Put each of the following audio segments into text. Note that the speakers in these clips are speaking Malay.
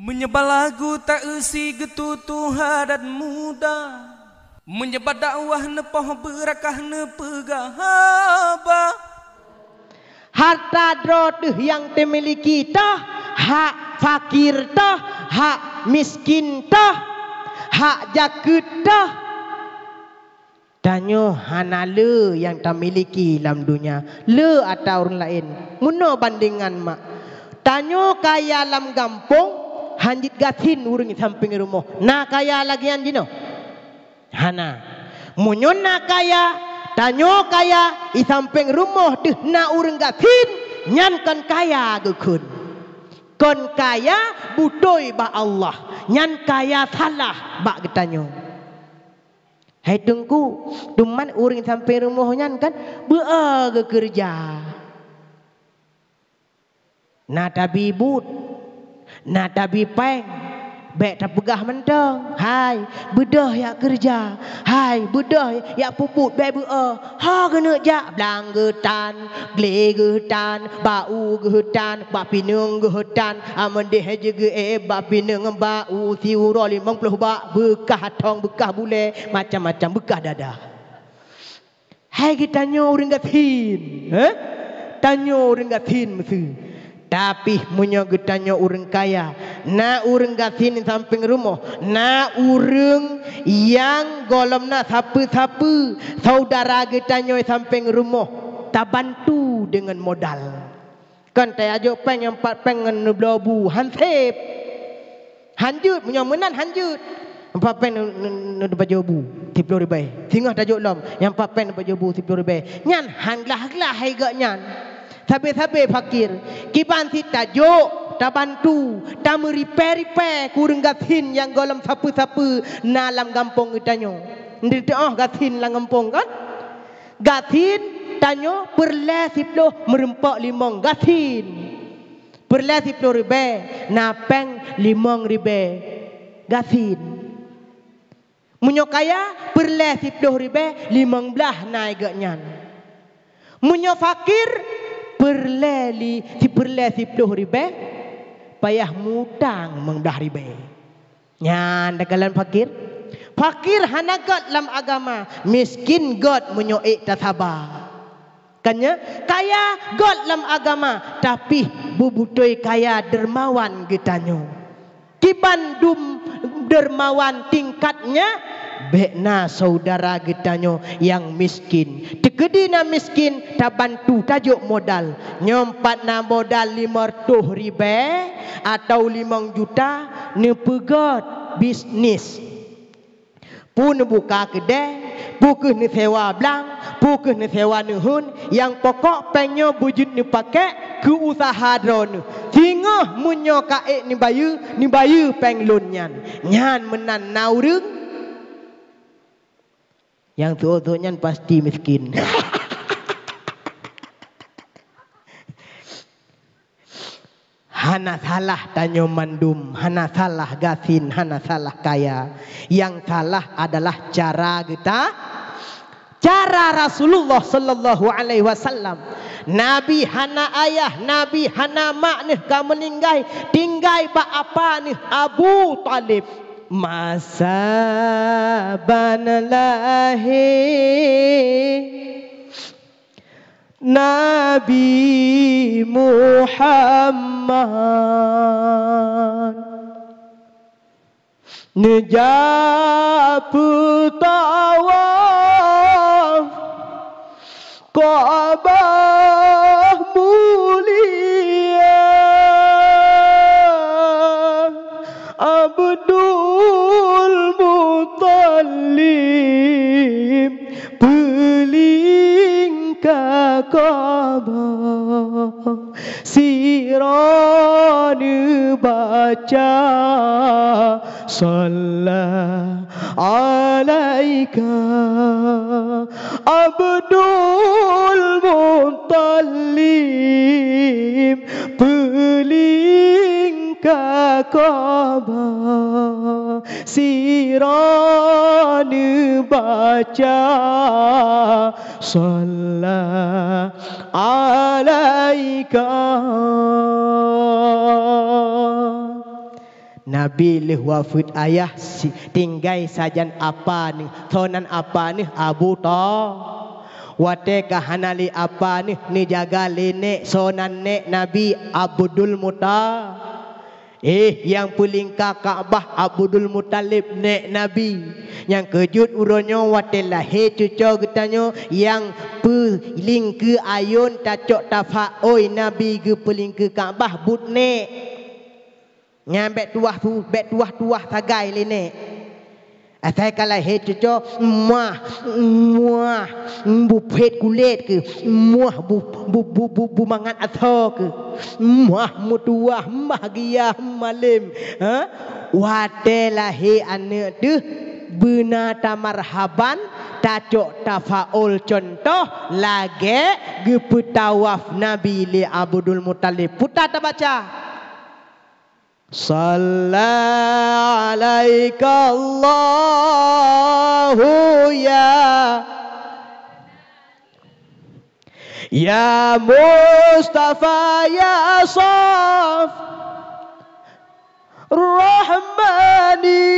Menyebar lagu tak isi getutu hadat muda, menyebar dakwah nepoh berakah nepegahaba. Harta drod yang dimiliki tah hak fakir tah hak miskin tah hak jakut tah. Tanyo hana le yang tak miliki dalam dunia le atau orang lain. Muno bandingan mak. Tanyo kaya dalam kampung hanjit gatin urang samping rumah. Na kaya lagi yang dino. Hana. Munyo na kaya, tanyo kaya i samping rumah deh na urang gatin nyan kan kaya gekun. Kon kaya budoi ba Allah. Nyan kaya salah ba getanyo. Hai tungku, duman urang samping rumah nyan kan bea ge kerja. Na tabi but na tabi peng bek tak pegah mentang. Hai bedah ya kerja, hai bedah ya puput bek bea ha kena jak blang getan gle getan bau getan ba pinung getan aman deh juga ba pinung bau siuro 50 ba bekah tong bekah bule macam-macam bekah dada. Hai kita nyo urang gatin tanyo urang gatin mesti. Tapi munyo getanyo urang kaya, na urang gatin samping rumah, na urang yang golomna sapu-sapu saudara getanyo samping rumah tak bantu dengan modal. Kan tay ajo peng yang 4 peng ngan blobu hansip. Hanjut munyo menan hanjut. 4 peng nu baju bu 10 ribu. Tingah tajuk lom yang 4 peng baju bu 10 ribu. Nyan hanglah-hanglah hai gak nyan. Sabe-sabe fakir kiban si tajuk tak bantu tak meripe-ripe kurang gatin yang golem sapu-sapu nalam kampung getanyo nditoh gatin lang kampung kan gatin tanyo perle 10 merempak 5 gatin perle 10 ribu napeng 5 ribu gatin munyo kaya perle 10 ribu 15 naik nyan munyo fakir perle 10 ribu payah mutang mengdah ribu. Nyan dakalan fakir. Fakir hana god dalam agama, miskin god munyo tak sabar. Kanya kaya god dalam agama tapi bubutoi kaya dermawan getanyo. Kiban dermawan tingkatnya bekna saudara getanyo yang miskin. Tegedina miskin tak bantu tajuk modal. Nyompat na modal 500 ribu atau 5 juta nepegot bisnis. Pun buka kedai, pukul ni sewa blang, pukul ni sewa nuhun, yang pokok penyo bujut ni pakai ke usaha drone. Tingah munyo kaek ni bayu peng lun nyan. Nyan menan naurung. Yang tua-tuanya pasti miskin. Hana salah tanyo mandum, hana salah gasin, hana salah kaya. Yang salah adalah cara kita, cara Rasulullah sallallahu alaihi wasallam. Nabi hana ayah, Nabi hana mak nih ka meninggai, tinggai ba apa nih Abu Talib. Masa banalahi Nabi Muhammad Nejapu tawaf Ka'bah mulia Abdul Muttalib peling ka Ka'bah siran baca sallallahu alaika Abdul Muttalib peling ka Ka'bah siran baca sallallahu alaika. Nabi leh wafat ayah tinggai sajan apa ni thonan apa ni Abu wate kahanali apa ni jaga lenek sonan nek Nabi Abdul yang pelingkar Kaabah Abdul Muttalib nek Nabi yang kejut uronyo wate lahir cucu getanyo yang pelingkar ayun tacok tafa oi Nabi ge pelingkar Kaabah but nek nyambek tuah tagai lene asai kala he cuco muah bupet kulit ke muah bu mangan atho ke muah mutuah bahagia malim ha wate lahi ane deh benata marhaban tacok tafaul contoh lage gepetawaf Nabi li Abdul Muttalib putar tak baca Salla alaika Allahu ya Mustafa ya Saf Rahmani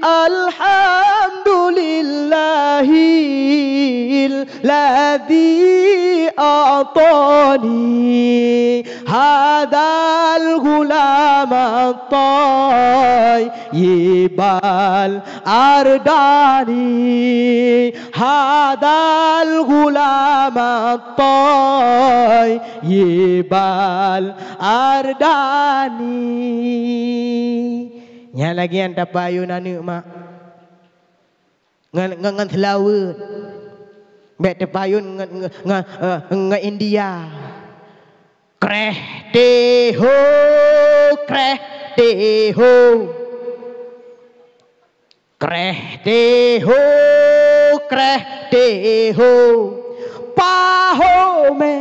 alhamdulillahilladzi a'tani hadal ghulam at-tayyibal ardani hadal ghulam at-tayyibal ardani nya lagi yang dapat ayun anu mak ngan selawat bet tepayun ngan India kreh teho kreh teho kreh teho kreh teho paho me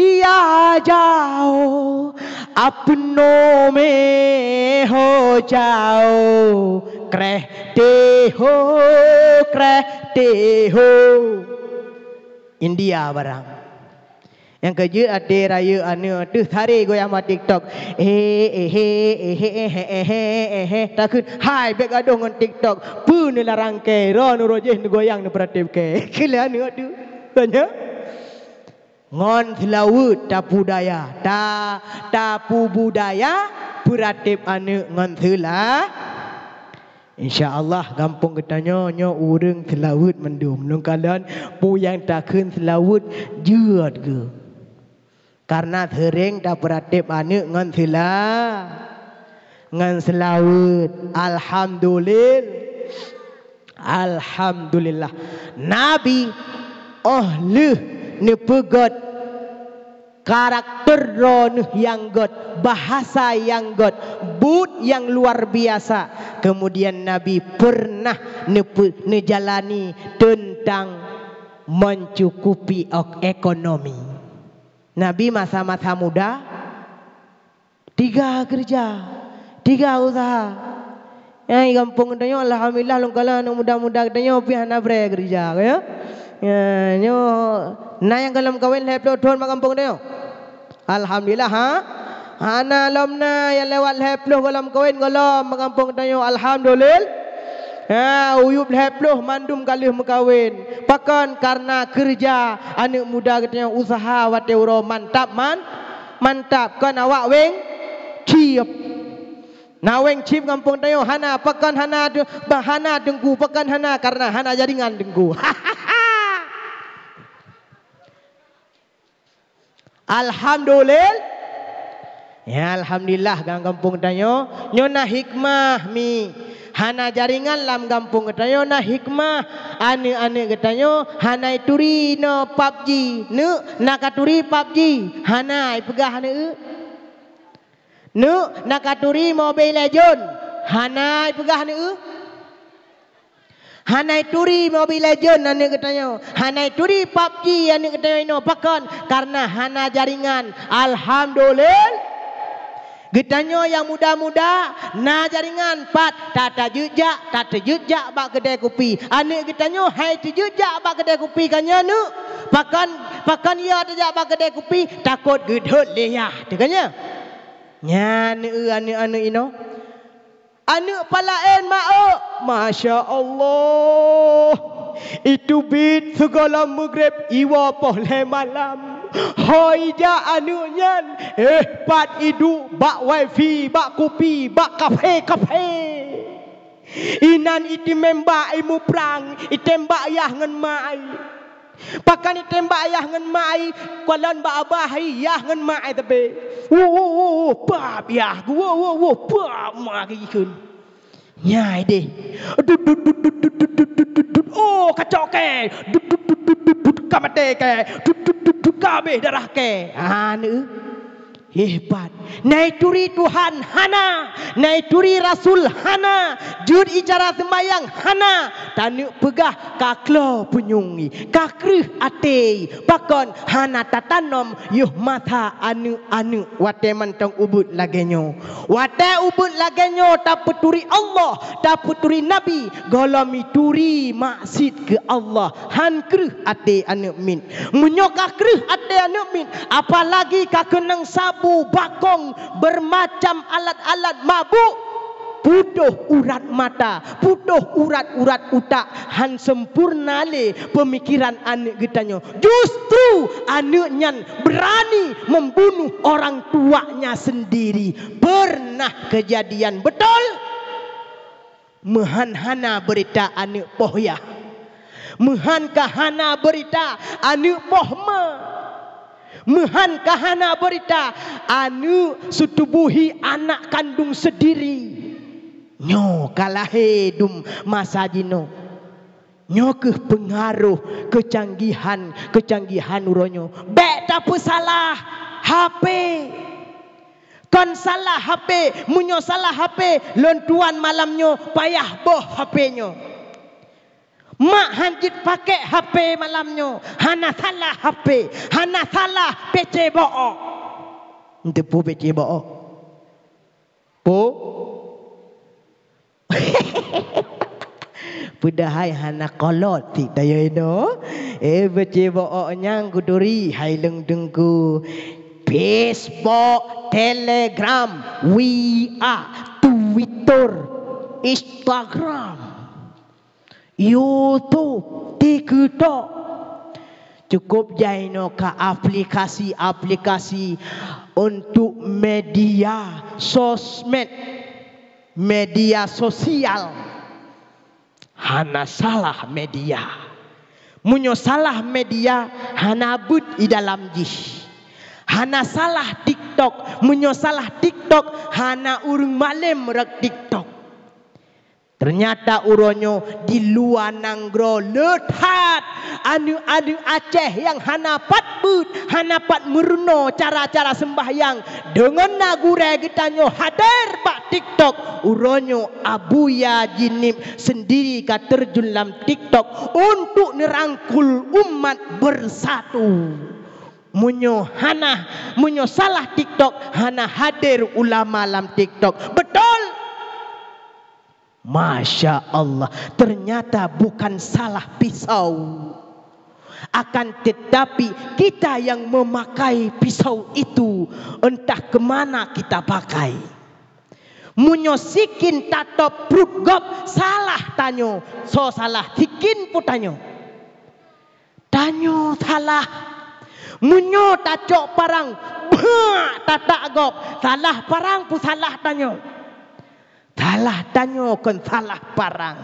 ya jao अपनों में हो जाओ कहते हो India barang yang kerja ada raya anu tu sari goyang ma TikTok takut hai bek gaduh dengan TikTok pu ni larang ke ro nu rojeh ni goyang ni peratif ke kila anu tu tanya ngon selawut tapu budaya tapu budaya beratip anu ngon sela insyaallah gampang ketanya nyo urang selawut mendum nung kalian pu yang takun selawut jeut ke karena sering tak beratip anu ngon sela ngon selawut alhamdulillah Nabi leh ni pegot karakter ron yang god bahasa yang god but yang luar biasa kemudian Nabi pernah nejalani tentang mencukupi ekonomi Nabi masa-masa muda 3 kerja 3 usaha yang kampung tanya alhamdulillah lungkala muda-muda tanya pihana bre kerja ya nyo na yang kalam kawin heplo thon ma kampung tanya alhamdulillah ana lomna yang lewat heplo kalam kawin kalam ma kampung tanya alhamdulillah uyup heplo mandum kalih mekawin pakan karena kerja anak muda katanya usaha wate uro mantap kan awak weng ciep naweng cip kampung tayo hana pakan hana bahana dengku pakan hana karena hana jaringan dengku alhamdulillah ya alhamdulillah gang kampung tayo nyona hikmah mi hana jaringan lam kampung tayo na hikmah ane katanyo hana turi no PUBG ne nakaturi PUBG hana pegah ne nakaturi Mobile Legend hana pegah ne hanai turi Mobile Legend ane katanya hanai turi PUBG ane katanya no pakan karena hana jaringan alhamdulillah katanya yang muda-muda na jaringan pat tata jejak bak kedai kopi ane katanya hai jejak bak kedai kopi kanya nu pakan ya tajak bak kedai kopi takut gedhut leyah tekanya Nyan anu ino. Anu palaen mak. Masya Allah. Itu bit segala maghrib iwa pohle malam. Hoija anu nyan. Pat idu bak wifi, bak kopi, bak kafe. Inan iti membak imu perang, itembak ayah ngan mai. Pakan itembak ayah ngan mai, kualan ba abah ayah ngan mai tapi. Pap ya, pap magi kun. Nyai deh. Oh kacau ke. Kamate ke. Kabeh darah ke. Anu hebat. Naituri Tuhan hana, naituri Rasul hana, jud icara sembayang hana, tanuk pegah kaklo punyungi, kakrih ate, pakon hana tatanom yuh mata anu wate mantong ubud lagenyo, wate ubud lagenyo tak peturi Allah, tak peturi Nabi, golami turi maksud ke Allah, han krih ate anu min, munyok kakrih ate anu min, apalagi kakenang sabu bakong bermacam alat-alat mabuk, putuh urat mata, putuh urat-urat utak, han sempurna le pemikiran anak getanyo. Justru anaknya berani membunuh orang tuanya sendiri. Pernah kejadian betul. Mehan-hana berita anak pohyah, mehan kahana berita anak pohma, mehan kahana berita anu sutubuhi anak kandung sendiri. Nyo kalahe dum masa jino. Nyo ke pengaruh kecanggihan uronyo. Bek tak salah HP. Kon salah HP, munyo salah HP, lontuan malamnyo payah boh HP-nyo. Mak hanjit pakai HP malamnyo, hana salah HP, hana salah PC bo'o. Ente pu PC bo'o. Po? Pudahai hana kolot ti tayo ino. PC bo'o nyang kuduri hai leng dengku. Facebook, Telegram, WA, Twitter, Instagram, YouTube, TikTok. Cukup jaino ke aplikasi-aplikasi untuk media sosmed, media sosial. Hana salah media. Munyo salah media hana but di dalam jih. Hana salah TikTok, munyo salah TikTok hana urung malem rek TikTok. Ternyata uronyo di luar nanggro lethat anu-anu Aceh yang hana patbut, hana pat meruno cara-cara sembahyang dengan nagure gitanyo hadir pak TikTok. Uronyo abuya jinib sendiri ka terjun dalam TikTok untuk nerangkul umat bersatu. Munyo salah TikTok hana hadir ulama dalam TikTok. Betul. Masya Allah, ternyata bukan salah pisau. Akan tetapi kita yang memakai pisau itu entah kemana kita pakai. Munyo sikin tato prut gop salah tanyo, so salah sikin putanyo. Tanyo salah. Munyo tacok parang tatak gop salah parang pu salah tanyo. Salah tanyo kon salah parang.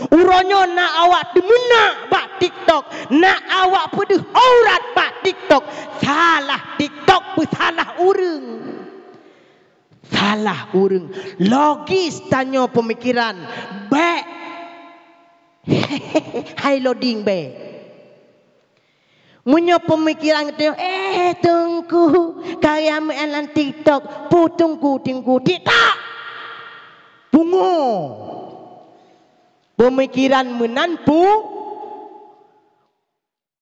Uronyo na awak demena bak TikTok, na awak pedih aurat bak TikTok. Salah TikTok pu salah urang. Salah urang. Logis tanyo pemikiran. Baik. Hai loading baik. Munyo pemikiran itu, tunggu kaya melan TikTok, putungku tinggu tidak. Bungo. Pemikiran menanpu